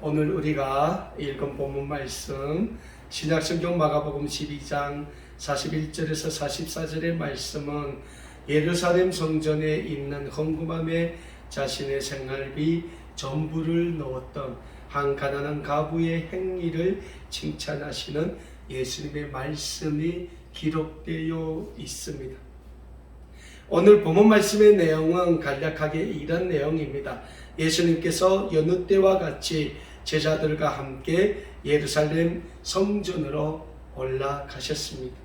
오늘 우리가 읽은 본문 말씀 신약성경 마가복음 12장 41절에서 44절의 말씀은 예루살렘 성전에 있는 헌금함에 자신의 생활비 전부를 넣었던 한 가난한 과부의 행위를 칭찬하시는 예수님의 말씀이 기록되어 있습니다. 오늘 본문 말씀의 내용은 간략하게 이런 내용입니다. 예수님께서 여느 때와 같이 제자들과 함께 예루살렘 성전으로 올라가셨습니다.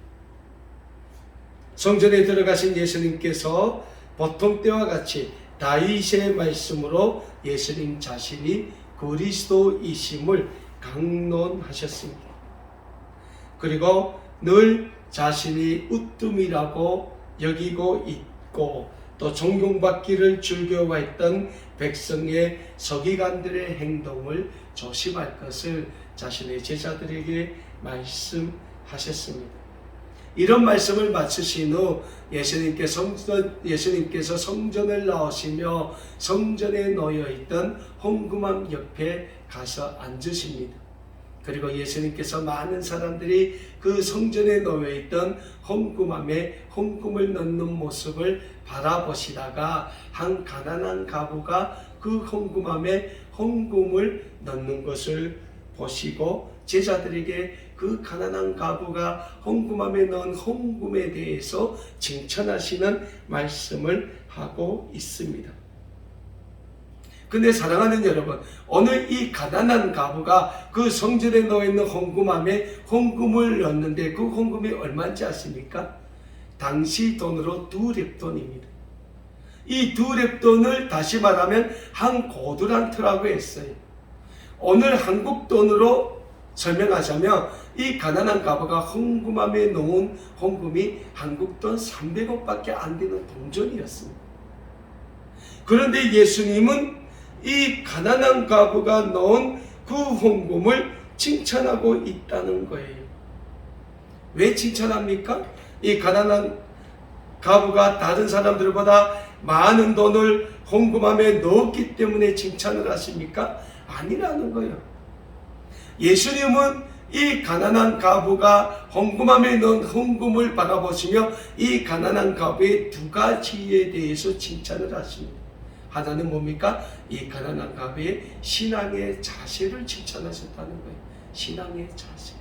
성전에 들어가신 예수님께서 보통 때와 같이 다윗의 말씀으로 예수님 자신이 그리스도이심을 강론하셨습니다. 그리고 늘 자신이 으뜸이라고 여기고 있고 또 존경받기를 즐거워했던 백성의 서기관들의 행동을 조심할 것을 자신의 제자들에게 말씀하셨습니다. 이런 말씀을 마치신 후 예수님께서 성전을 나오시며 성전에 놓여있던 헌금함 옆에 가서 앉으십니다. 그리고 예수님께서 많은 사람들이 그 성전에 놓여있던 헌금함에 헌금을 넣는 모습을 바라보시다가 한 가난한 과부가 그 헌금함에 헌금을 넣는 것을 보시고 제자들에게 그 가난한 과부가 헌금함에 넣은 헌금에 대해서 칭찬하시는 말씀을 하고 있습니다. 근데 사랑하는 여러분, 오늘 이 가난한 과부가 그 성전에 놓여있는 헌금함에 헌금을 넣는데 그 헌금이 얼마인지 아십니까? 당시 돈으로 2렙돈입니다. 이 2렙돈을 다시 말하면 한 고두란트라고 했어요. 오늘 한국 돈으로 설명하자면 이 가난한 과부가 헌금함에 놓은 헌금이 한국 돈 300억밖에 안 되는 동전이었습니다. 그런데 예수님은 이 가난한 과부가 넣은 그 헌금을 칭찬하고 있다는 거예요. 왜 칭찬합니까? 이 가난한 과부가 다른 사람들보다 많은 돈을 헌금함에 넣었기 때문에 칭찬을 하십니까? 아니라는 거예요. 예수님은 이 가난한 과부가 헌금함에 넣은 헌금을 바라보시며 이 가난한 과부의 두 가지에 대해서 칭찬을 하십니다. 하나는 뭡니까? 이 가난한 과부의 신앙의 자세를 칭찬하셨다는 거예요. 신앙의 자세.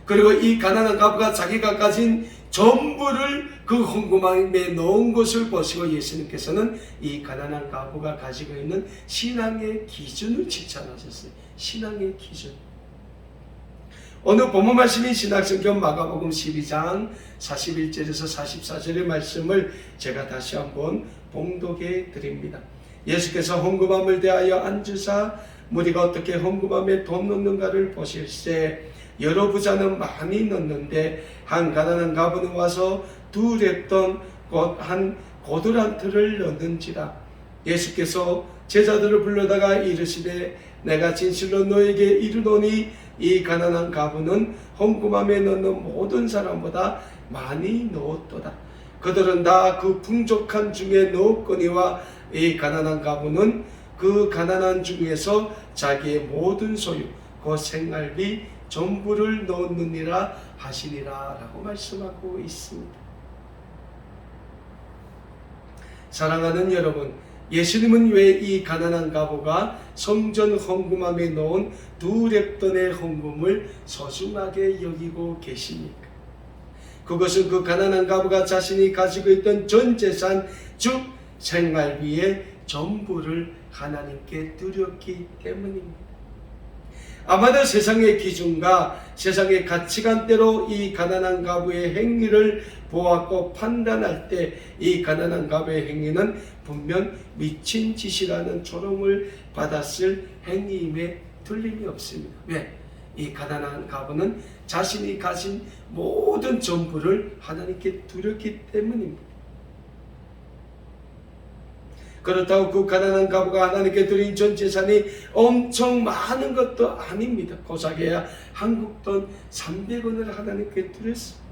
그리고 이 가난한 과부가 자기가 가진 전부를 그 헌금함에 넣은 것을 보시고 예수님께서는 이 가난한 과부가 가지고 있는 신앙의 기준을 칭찬하셨어요. 신앙의 기준. 오늘 본문 말씀인 신약성경 마가복음 12장 41절에서 44절의 말씀을 제가 다시 한번 봉독해 드립니다. 예수께서 헌금함을 대하여 앉으사 무리가 어떻게 헌금함에 돈 넣는가를 보실세 여러 부자는 많이 넣는데 한 가난한 과부는 와서 2렙돈 곧 한 고두란트를 넣는지라. 예수께서 제자들을 불러다가 이르시되 내가 진실로 너에게 이르노니 이 가난한 과부는 헌금함에 넣는 모든 사람보다 많이 넣었도다. 그들은 다 그 풍족한 중에 넣었거니와 이 가난한 과부는 그 가난한 중에서 자기의 모든 소유 그 생활비 전부를 넣었느니라 하시니라 라고 말씀하고 있습니다. 사랑하는 여러분, 예수님은 왜 이 가난한 과부가 성전 헌금함에 넣은 2렙돈의 헌금을 소중하게 여기고 계십니까? 그것은 그 가난한 과부가 자신이 가지고 있던 전 재산 즉 생활비의 전부를 하나님께 드렸기 때문입니다. 아마도 세상의 기준과 세상의 가치관대로 이 가난한 과부의 행위를 보았고 판단할 때 이 가난한 과부의 행위는 분명 미친 짓이라는 조롱을 받았을 행위임에 틀림이 없습니다. 왜? 이 가난한 과부는 자신이 가진 모든 전부를 하나님께 드렸기 때문입니다. 그렇다고 그 가난한 과부가 하나님께 드린 전 재산이 엄청 많은 것도 아닙니다. 고작해야 한국 돈 300원을 하나님께 드렸습니다.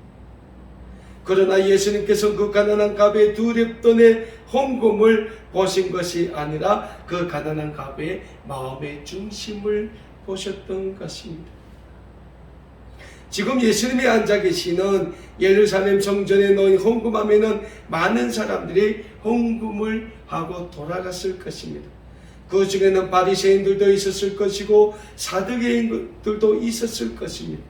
그러나 예수님께서 그 가난한 갑의 두 렙돈의 헌금을 보신 것이 아니라 그 가난한 갑의 마음의 중심을 보셨던 것입니다. 지금 예수님이 앉아 계시는 예루살렘 성전에 놓인 헌금함에는 많은 사람들이 헌금을 하고 돌아갔을 것입니다. 그 중에는 바리새인들도 있었을 것이고 사두개인들도 있었을 것입니다.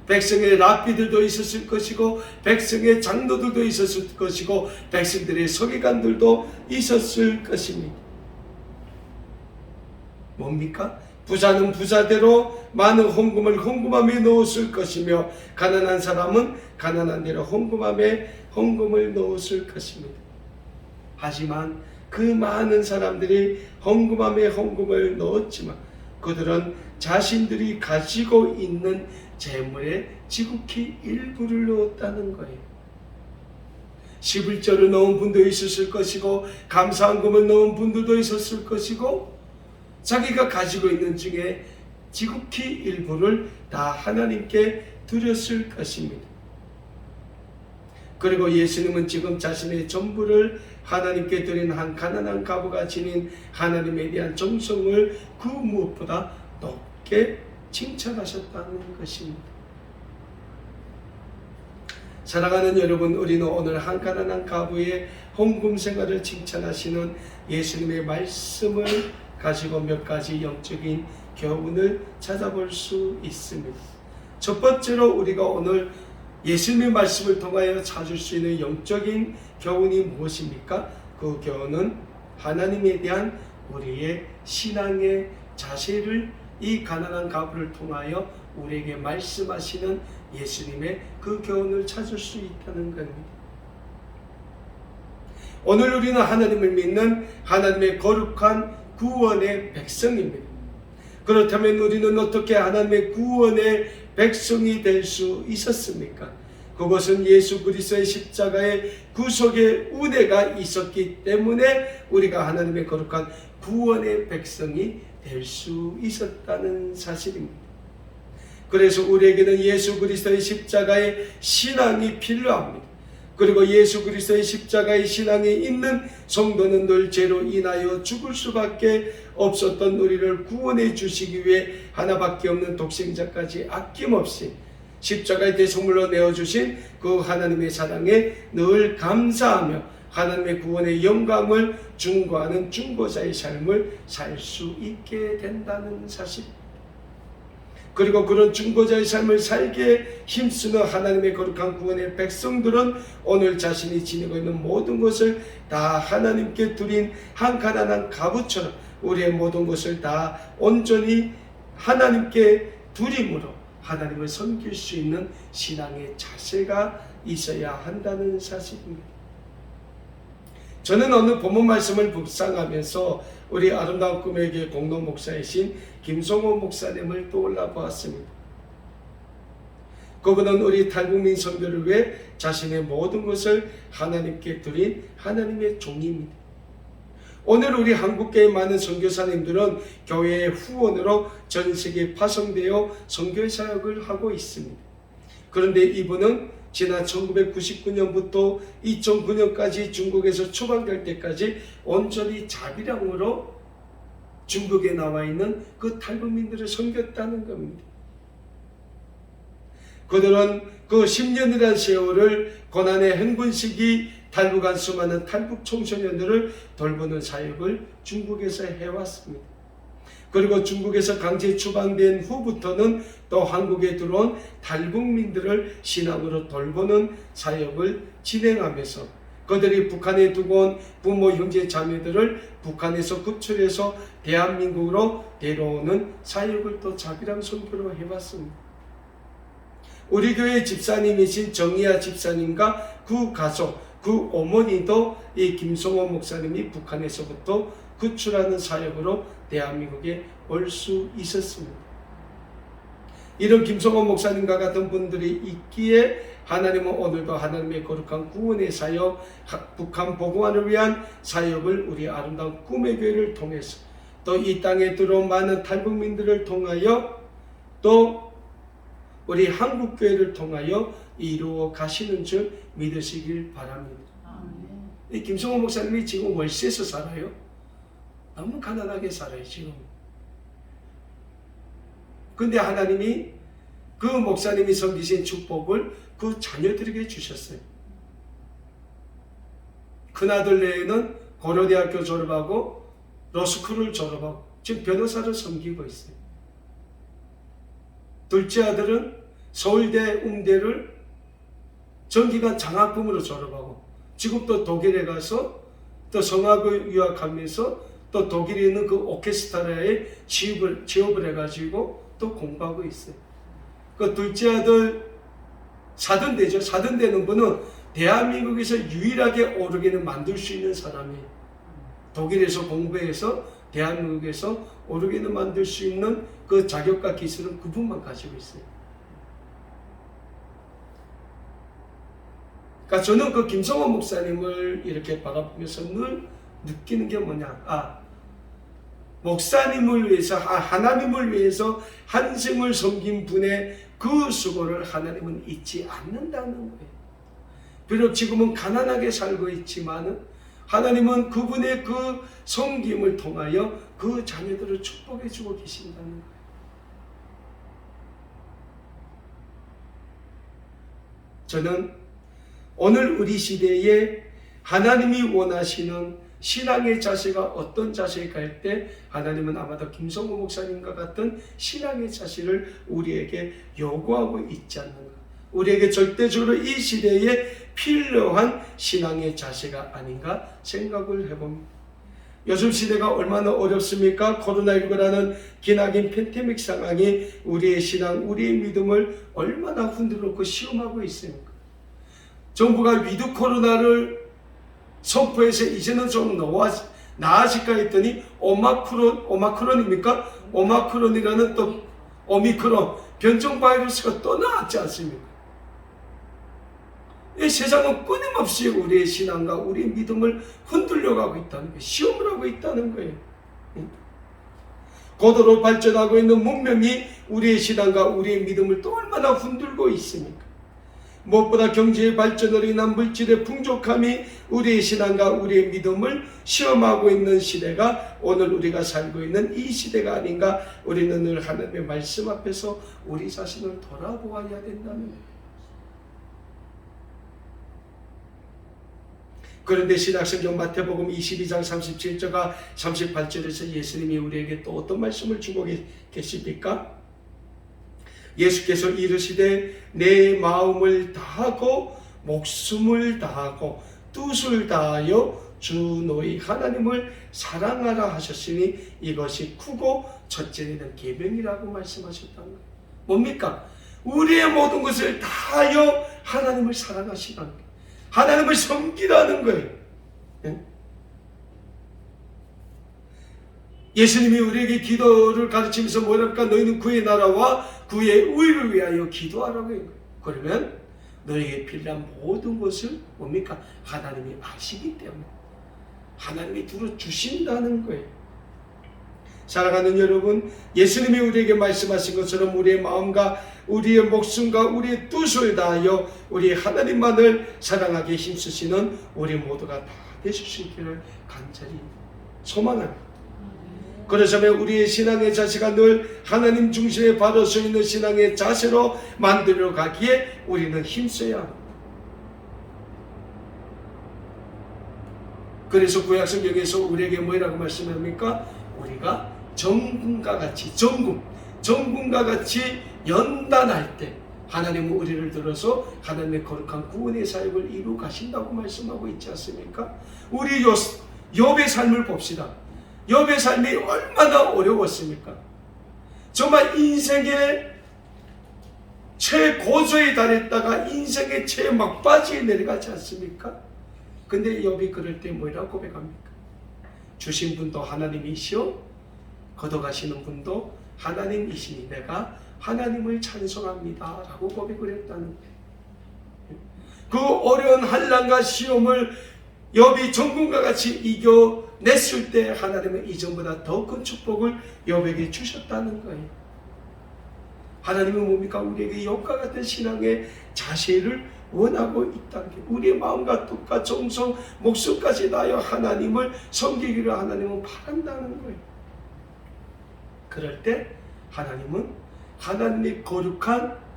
백성의 랍비들도 있었을 것이고 백성의 장로들도 있었을 것이고 백성들의 서기관들도 있었을 것입니다. 뭡니까? 부자는 부자대로 많은 헌금을 헌금함에 넣었을 것이며 가난한 사람은 가난한 대로 헌금함에 헌금을 넣었을 것입니다. 하지만 그 많은 사람들이 헌금함에 헌금을 넣었지만 그들은 자신들이 가지고 있는 재물의 지극히 일부를 넣었다는 거예요. 11조를 넣은 분도 있었을 것이고 감사헌금을 넣은 분들도 있었을 것이고 자기가 가지고 있는 중에 지극히 일부를 다 하나님께 드렸을 것입니다. 그리고 예수님은 지금 자신의 전부를 하나님께 드린 한 가난한 과부가 지닌 하나님에 대한 정성을 그 무엇보다 높게 칭찬하셨다는 것입니다. 사랑하는 여러분, 우리는 오늘 한 가난한 과부의 헌금 생활을 칭찬하시는 예수님의 말씀을 가지고 몇 가지 영적인 교훈을 찾아볼 수 있습니다. 첫 번째로 우리가 오늘 예수님의 말씀을 통하여 찾을 수 있는 영적인 교훈이 무엇입니까? 그 교훈은 하나님에 대한 우리의 신앙의 자세를 이 가난한 과부를 통하여 우리에게 말씀하시는 예수님의 그 교훈을 찾을 수 있다는 겁니다. 오늘 우리는 하나님을 믿는 하나님의 거룩한 구원의 백성입니다. 그렇다면 우리는 어떻게 하나님의 구원의 백성이 될 수 있었습니까? 그것은 예수 그리스도의 십자가의 구속의 은혜가 있었기 때문에 우리가 하나님의 거룩한 구원의 백성이 될 수 있었다는 사실입니다. 그래서 우리에게는 예수 그리스도의 십자가의 신앙이 필요합니다. 그리고 예수 그리스도의 십자가의 신앙이 있는 성도는 늘 죄로 인하여 죽을 수밖에 없었던 우리를 구원해 주시기 위해 하나밖에 없는 독생자까지 아낌없이 십자가의 대속물로 내어주신 그 하나님의 사랑에 늘 감사하며 하나님의 구원의 영광을 중고하는 중보자의 삶을 살 수 있게 된다는 사실입니다. 그리고 그런 중보자의 삶을 살게 힘쓰는 하나님의 거룩한 구원의 백성들은 오늘 자신이 지니고 있는 모든 것을 다 하나님께 드린 한 가난한 과부처럼 우리의 모든 것을 다 온전히 하나님께 드림으로 하나님을 섬길 수 있는 신앙의 자세가 있어야 한다는 사실입니다. 저는 오늘 본문 말씀을 묵상하면서 우리 아름다운 꿈의 교회 공동 목사이신 김성호 목사님을 떠올라 보았습니다. 그분은 우리 탈북민 선교를 위해 자신의 모든 것을 하나님께 드린 하나님의 종입니다. 오늘 우리 한국교회 많은 선교사님들은 교회의 후원으로 전 세계에 파송되어 선교 사역을 하고 있습니다. 그런데 이분은 지난 1999년부터 2009년까지 중국에서 추방될 때까지 온전히 자비량으로 중국에 나와 있는 그 탈북민들을 섬겼다는 겁니다. 그들은 그 10년이라는 세월을 고난의 행군 시기 탈북한 수많은 탈북 청소년들을 돌보는 사역을 중국에서 해왔습니다. 그리고 중국에서 강제 추방된 후부터는 또 한국에 들어온 탈북민들을 신앙으로 돌보는 사역을 진행하면서 그들이 북한에 두고 온 부모 형제 자매들을 북한에서 급출해서 대한민국으로 데려오는 사역을 또 자비랑 선교로 해왔습니다. 우리 교회 집사님이신 정희아 집사님과 그 가족, 그 어머니도 이 김성호 목사님이 북한에서부터 구출하는 사역으로 대한민국에 올 수 있었습니다. 이런 김성호 목사님과 같은 분들이 있기에 하나님은 오늘도 하나님의 거룩한 구원의 사역, 북한 복음화를 위한 사역을 우리 아름다운 꿈의 교회를 통해서 또 이 땅에 들어온 많은 탈북민들을 통하여 또 우리 한국교회를 통하여 이루어 가시는 줄 믿으시길 바랍니다. 이 김성호 목사님이 지금 월세에서 살아요. 너무 가난하게 살아요 지금. 근데 하나님이 그 목사님이 섬기신 축복을 그 자녀들에게 주셨어요. 큰아들 내에는 고려대학교 졸업하고 로스쿨을 졸업하고 지금 변호사를 섬기고 있어요. 둘째 아들은 서울대 음대를 정기간 장학금으로 졸업하고 지금 또 독일에 가서 또 성악을 유학하면서 또 독일에 있는 그 오케스트라에 취업을 해가지고 또 공부하고 있어요. 그 둘째 아들 사등대죠. 사등대는 분은 대한민국에서 유일하게 오르기는 만들 수 있는 사람이에요. 독일에서 공부해서 대한민국에서 오르기는 만들 수 있는 그 자격과 기술은 그분만 가지고 있어요. 그러니까 저는 그 김성호 목사님을 이렇게 바라보면서 늘 느끼는 게 뭐냐. 목사님을 위해서, 하나님을 위해서 한생을 섬긴 분의 그 수고를 하나님은 잊지 않는다는 거예요. 비록 지금은 가난하게 살고 있지만 하나님은 그분의 그 섬김을 통하여 그 자녀들을 축복해 주고 계신다는 거예요. 저는 오늘 우리 시대에 하나님이 원하시는 신앙의 자세가 어떤 자세일까 할 때 하나님은 아마도 김성호 목사님과 같은 신앙의 자세를 우리에게 요구하고 있지 않는가. 우리에게 절대적으로 이 시대에 필요한 신앙의 자세가 아닌가 생각을 해봅니다. 요즘 시대가 얼마나 어렵습니까? 코로나19라는 기나긴 팬데믹 상황이 우리의 신앙, 우리의 믿음을 얼마나 흔들어놓고 시험하고 있습니까? 정부가 위드 코로나를 선포해서 이제는 좀 나아질까 했더니 오마크론입니까? 오마크론이라는 또 오미크론 변종 바이러스가 또 나왔지 않습니까? 이 세상은 끊임없이 우리의 신앙과 우리의 믿음을 흔들려가고 있다는 거예요. 시험을 하고 있다는 거예요. 고도로 발전하고 있는 문명이 우리의 신앙과 우리의 믿음을 또 얼마나 흔들고 있습니까? 무엇보다 경제의 발전으로 인한 물질의 풍족함이 우리의 신앙과 우리의 믿음을 시험하고 있는 시대가 오늘 우리가 살고 있는 이 시대가 아닌가. 우리는 늘 하나님의 말씀 앞에서 우리 자신을 돌아보아야 된다는 거예요. 그런데 신약성경 마태복음 22장 37절과 38절에서 예수님이 우리에게 또 어떤 말씀을 주고 계십니까? 예수께서 이르시되 내 마음을 다하고 목숨을 다하고 뜻을 다하여 주 너희 하나님을 사랑하라 하셨으니 이것이 크고 첫째는 계명이라고 말씀하셨다는 거예요. 뭡니까? 우리의 모든 것을 다하여 하나님을 사랑하시라는 거예요. 하나님을 섬기라는 거예요. 예수님이 우리에게 기도를 가르치면서 뭐랄까? 너희는 그의 나라와 그의 의를 위하여 기도하라고 해요. 그러면 너에게 필요한 모든 것을 뭡니까? 하나님이 아시기 때문에 하나님이 들어주신다는 거예요. 사랑하는 여러분, 예수님이 우리에게 말씀하신 것처럼 우리의 마음과 우리의 목숨과 우리의 뜻을 다하여 우리 하나님만을 사랑하게 힘쓰시는 우리 모두가 다 되실 수 있기를 간절히 소망합니다. 그러자면 우리의 신앙의 자세가 늘 하나님 중심에 바로 서 있는 신앙의 자세로 만들어 가기에 우리는 힘써야 합니다. 그래서 구약성경에서 우리에게 뭐라고 말씀합니까? 우리가 정금과 같이 정금과 같이 연단할 때 하나님은 우리를 들어서 하나님의 거룩한 구원의 사역을 이루어 가신다고 말씀하고 있지 않습니까? 우리 욥의 삶을 봅시다. 욥의 삶이 얼마나 어려웠습니까? 정말 인생의 최고조에 달했다가 인생의 최막바지에 내려가지 않습니까? 근데 욥이 그럴 때 뭐라고 고백합니까? 주신 분도 하나님이시오, 걷어가시는 분도 하나님이시니 내가 하나님을 찬송합니다 라고 고백을 했다는 거예요. 그 어려운 환난과 시험을 욥이 정금과 같이 이겨냈을 때 하나님은 이전보다 더 큰 축복을 욥에게 주셨다는 거예요. 하나님은 뭡니까? 우리에게 이와 같은 신앙의 자세를 원하고 있다는 게, 우리의 마음과 뜻과 정성, 목숨까지 다하여 하나님을 섬기기를 하나님은 바란다는 거예요. 그럴 때 하나님은 하나님의 거룩한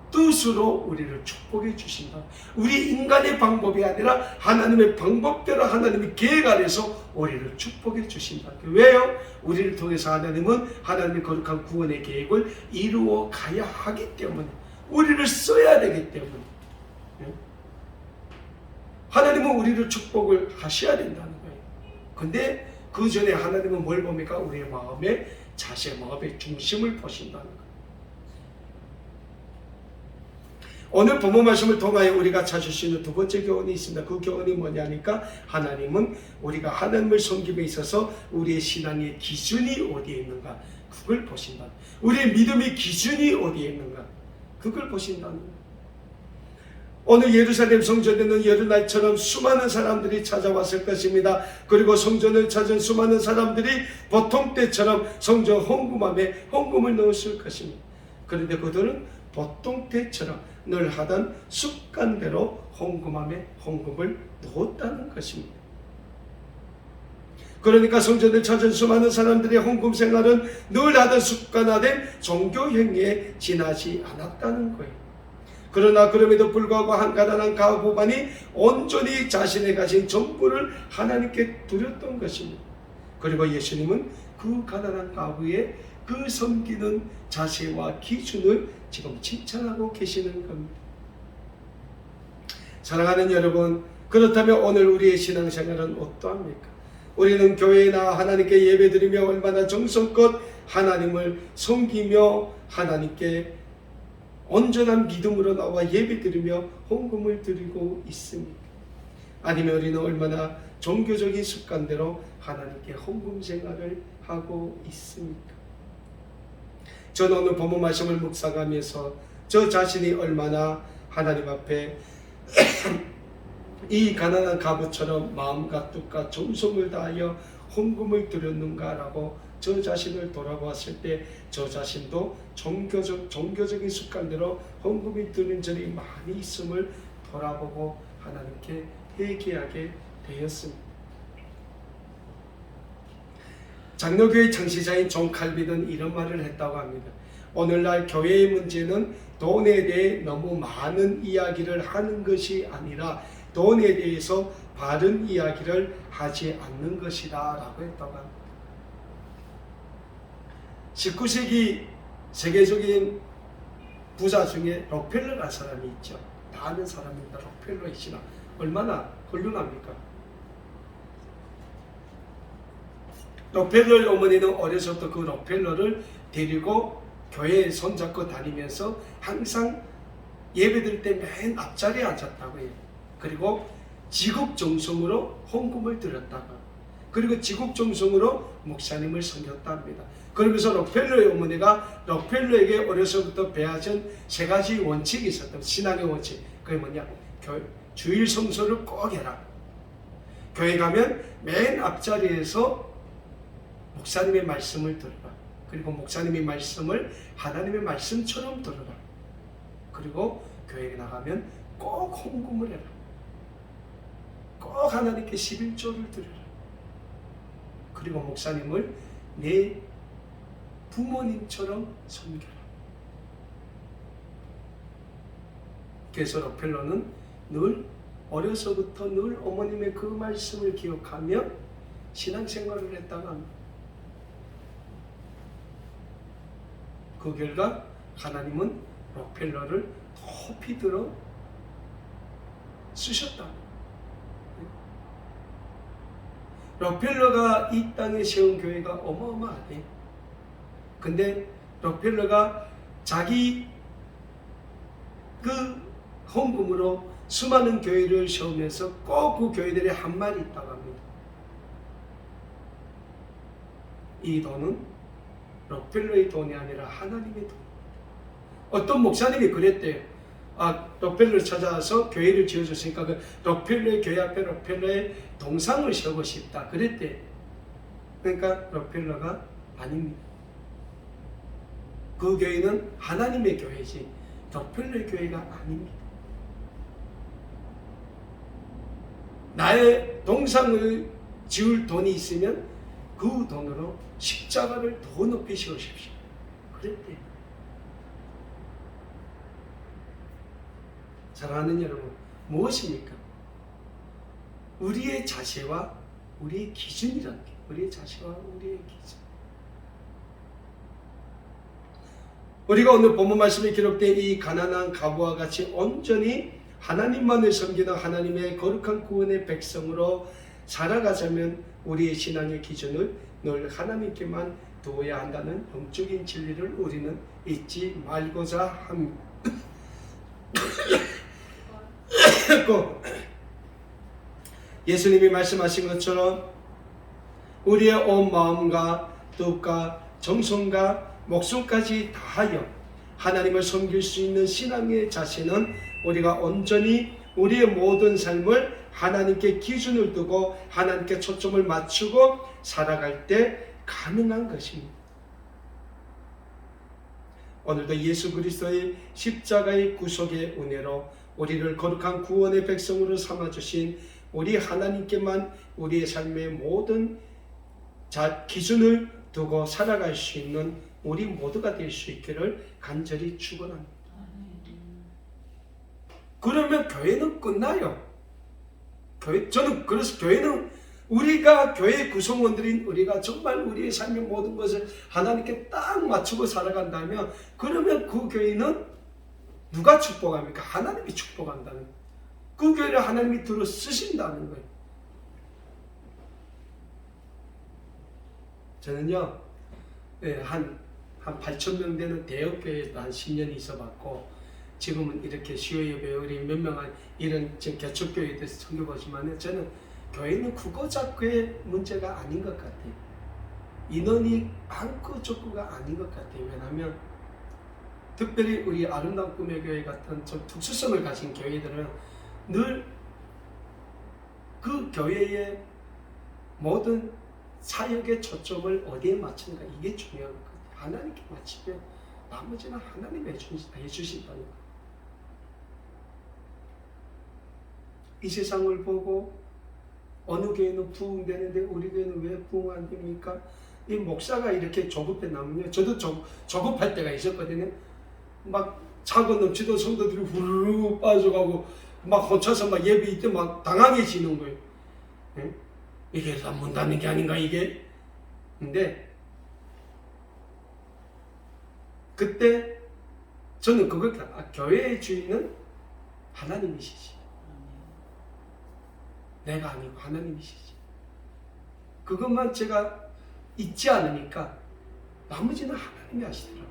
뜻으로 우리를 축복해 주신다. 우리 인간의 방법이 아니라 하나님의 방법대로 하나님의 계획 아래서 우리를 축복해 주신다. 왜요? 우리를 통해서 하나님은 하나님의 거룩한 구원의 계획을 이루어 가야 하기 때문에, 우리를 써야 되기 때문에, 하나님은 우리를 축복을 하셔야 된다는 거예요. 근데 그 전에 하나님은 뭘 봅니까? 우리의 마음의 자세, 마음의 중심을 보신다는 거예요. 오늘 본문 말씀을 통하여 우리가 찾을 수 있는 두 번째 교훈이 있습니다. 그 교훈이 뭐냐니까, 하나님은 우리가 하나님을 섬김에 있어서 우리의 신앙의 기준이 어디에 있는가, 그걸 보신다. 우리의 믿음의 기준이 어디에 있는가, 그걸 보신다는 거예요. 오늘 예루살렘 성전에는 여름날처럼 수많은 사람들이 찾아왔을 것입니다. 그리고 성전을 찾은 수많은 사람들이 보통 때처럼 성전 헌금함에 헌금을 넣었을 것입니다. 그런데 그들은 보통 때처럼 늘 하던 습관대로 헌금함에 헌금을 넣었다는 것입니다. 그러니까 성전을 찾은 수많은 사람들의 헌금 생활은 늘 하던 습관화된 종교 행위에 지나지 않았다는 거예요. 그러나 그럼에도 불구하고 한 가난한 가부만이 온전히 자신의 가진 전부를 하나님께 드렸던 것입니다. 그리고 예수님은 그 가난한 가부의 그 섬기는 자세와 기준을 지금 칭찬하고 계시는 겁니다. 사랑하는 여러분, 그렇다면 오늘 우리의 신앙생활은 어떠합니까? 우리는 교회에 나와 하나님께 예배드리며 얼마나 정성껏 하나님을 섬기며 하나님께 온전한 믿음으로 나와 예배드리며 헌금을 드리고 있습니까? 아니면 우리는 얼마나 종교적인 습관대로 하나님께 헌금 생활을 하고 있습니까? 저는 오늘 본문 말씀을 묵상하면서 저 자신이 얼마나 하나님 앞에 이 가난한 가부처럼 마음과 뜻과 정성을 다하여 헌금을 드렸는가라고 저 자신을 돌아보았을 때 저 자신도 종교적인 습관대로 헌금이 드는 절이 많이 있음을 돌아보고 하나님께 회개하게 되었습니다. 장로교의 창시자인 존 칼빈은 이런 말을 했다고 합니다. 오늘날 교회의 문제는 돈에 대해 너무 많은 이야기를 하는 것이 아니라 돈에 대해서 바른 이야기를 하지 않는 것이다 라고 했다고 합니다. 19세기 세계적인 부자 중에 록펠러라는 사람이 있죠. 다 아는 사람입니다. 록펠러의 신앙 얼마나 훌륭합니까? 록펠러의 어머니는 어려서부터 그 록펠러를 데리고 교회에 손잡고 다니면서 항상 예배드릴 때 맨 앞자리에 앉았다고 해요. 그리고 지극정성으로 헌금을 드렸다고, 그리고 지극정성으로 목사님을 섬겼다 합니다. 그러면서 록펠러의 어머니가 록펠러에게 어려서부터 배워준 세 가지 원칙이 있었다. 신앙의 원칙. 그게 뭐냐? 주일 성소를 꼭 해라. 교회 가면 맨 앞자리에서 목사님의 말씀을 들어라. 그리고 목사님의 말씀을 하나님의 말씀처럼 들어라. 그리고 교회에 나가면 꼭 헌금을 해라. 꼭 하나님께 11조를 드려라. 그리고 목사님을 내 부모님처럼 섬겨라. 그래서 록펠러는 늘 어려서부터 늘 어머님의 그 말씀을 기억하며 신앙생활을 했다고 합니다. 그 결과 하나님은 록펠러를 높이 들어 쓰셨다. 록펠러가 이 땅에 세운 교회가 어마어마하대. 근데 록펠러가 자기 그 헌금으로 수많은 교회를 세우면서 꼭 그 교회들의 한 말이 있다고 합니다. 이 돈은 록펠러의 돈이 아니라 하나님의 돈. 어떤 목사님이 그랬대요. 록펠러를 찾아와서 교회를 지어줬으니까 그 록펠러의 교회 앞에 록펠러의 동상을 세우고 싶다 그랬대요. 그러니까 록펠러가 아닙니다. 그 교회는 하나님의 교회지 덕별의 교회가 아닙니다. 나의 동상을 지을 돈이 있으면 그 돈으로 십자가를 더 높이 세우십시오. 그랬대요. 사랑하는 여러분, 무엇입니까? 우리의 자세와 우리의 기준이라는 게, 우리의 자세와 우리의 기준. 우리가 오늘 본문 말씀에 기록된 이 가난한 과부와 같이 온전히 하나님만을 섬기는 하나님의 거룩한 구원의 백성으로 살아가자면 우리의 신앙의 기준을 늘 하나님께만 두어야 한다는 영적인 진리를 우리는 잊지 말고자 합니다. 예수님이 말씀하신 것처럼 우리의 온 마음과 뜻과 정성과 목숨까지 다하여 하나님을 섬길 수 있는 신앙의 자세는 우리가 온전히 우리의 모든 삶을 하나님께 기준을 두고 하나님께 초점을 맞추고 살아갈 때 가능한 것입니다. 오늘도 예수 그리스도의 십자가의 구속의 은혜로 우리를 거룩한 구원의 백성으로 삼아주신 우리 하나님께만 우리의 삶의 모든 기준을 두고 살아갈 수 있는 우리 모두가 될 수 있기를 간절히 축원합니다. 그러면 교회는 끝나요. 저는 그래서 교회는 우리가 교회 구성원들인 우리가 정말 우리의 삶의 모든 것을 하나님께 딱 맞추고 살아간다면 그러면 그 교회는 누가 축복합니까? 하나님이 축복한다는 거예요. 그 교회를 하나님이 들어 쓰신다는 거예요. 저는요, 한 8,000명 되는 대역교회에도 한 10년 있어봤고, 지금은 이렇게 수요예배 우리 몇 명한 이런 지금 개척교회에 대해서 섬겨보지만 저는 교회는 크고 작고의 문제가 아닌 것 같아요. 인원이 많고 적고가 아닌 것 같아요. 왜냐하면 특별히 우리 아름다운 꿈의 교회 같은 좀 특수성을 가진 교회들은 늘 그 교회의 모든 사역의 초점을 어디에 맞추는가, 이게 중요한 것 같아요. 하나님께 맞추면 나머지는 하나님이 해주신다는 거예요. 이 세상을 보고 어느 교회는 부흥되는데 우리 교회는 왜 부흥 안 됩니까? 이 목사가 이렇게 조급해 나면요, 저도 조급할 때가 있었거든요. 막 차고 넘치던 성도들이 후루룩 빠져가고 막 혼자서 막 예배 이때 막 당황해지는 거예요. 네? 이게 다 문 닫는 게 아닌가 이게? 근데 그때 저는 그걸 교회의 주인은 하나님이시지, 내가 아니고 하나님이시지. 그것만 제가 잊지 않으니까 나머지는 하나님이 하시더라고요.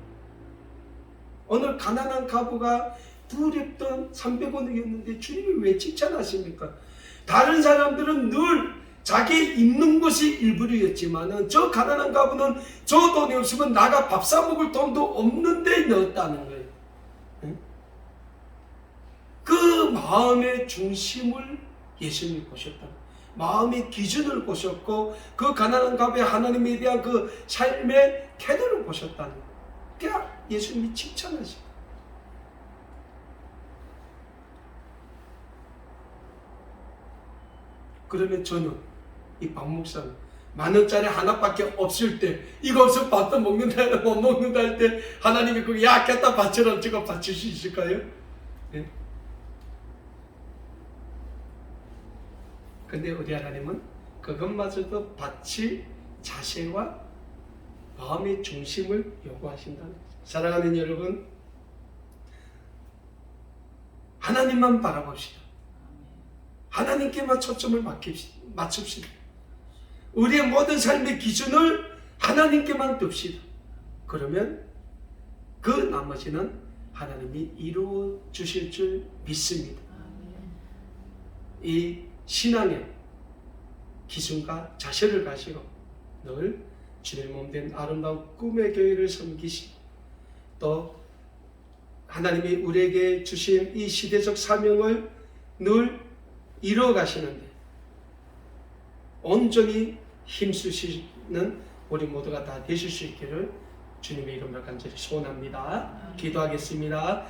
오늘 가난한 과부가 두렵던 300원이었는데 주님이 왜 칭찬하십니까? 다른 사람들은 늘 자기 있는 것이 일부러였지만은 저 가난한 과부는 저 돈이 없으면 나가 밥 사 먹을 돈도 없는데 넣었다는 거예요. 응? 그 마음의 중심을 예수님이 보셨다. 마음의 기준을 보셨고 그 가난한 과부의 하나님에 대한 그 삶의 태도를 보셨다는 거예요. 그러니까 예수님이 칭찬하시고. 그러면 저는 이 박 목사는 10,000원짜리 하나밖에 없을 때 이거 없으면 밥도 먹는다 못 먹는다 할 때 하나님이 그 약했다 밭처럼 제가 바칠 수 있을까요? 네? 근데 우리 하나님은 그것마저도 바칠 자세와 마음의 중심을 요구하신다는 거죠. 사랑하는 여러분, 하나님만 바라봅시다. 하나님께만 초점을 맞춥시다. 우리의 모든 삶의 기준을 하나님께만 둡시다. 그러면 그 나머지는 하나님이 이루어 주실 줄 믿습니다. 이 신앙의 기준과 자세를 가지고 늘 주님 몸된 아름다운 꿈의 교회를 섬기시고 또 하나님이 우리에게 주신 이 시대적 사명을 늘 이루어 가시는데 온전히 힘쓰시는 우리 모두가 다 되실 수 있기를 주님의 이름으로 간절히 소원합니다. 기도하겠습니다.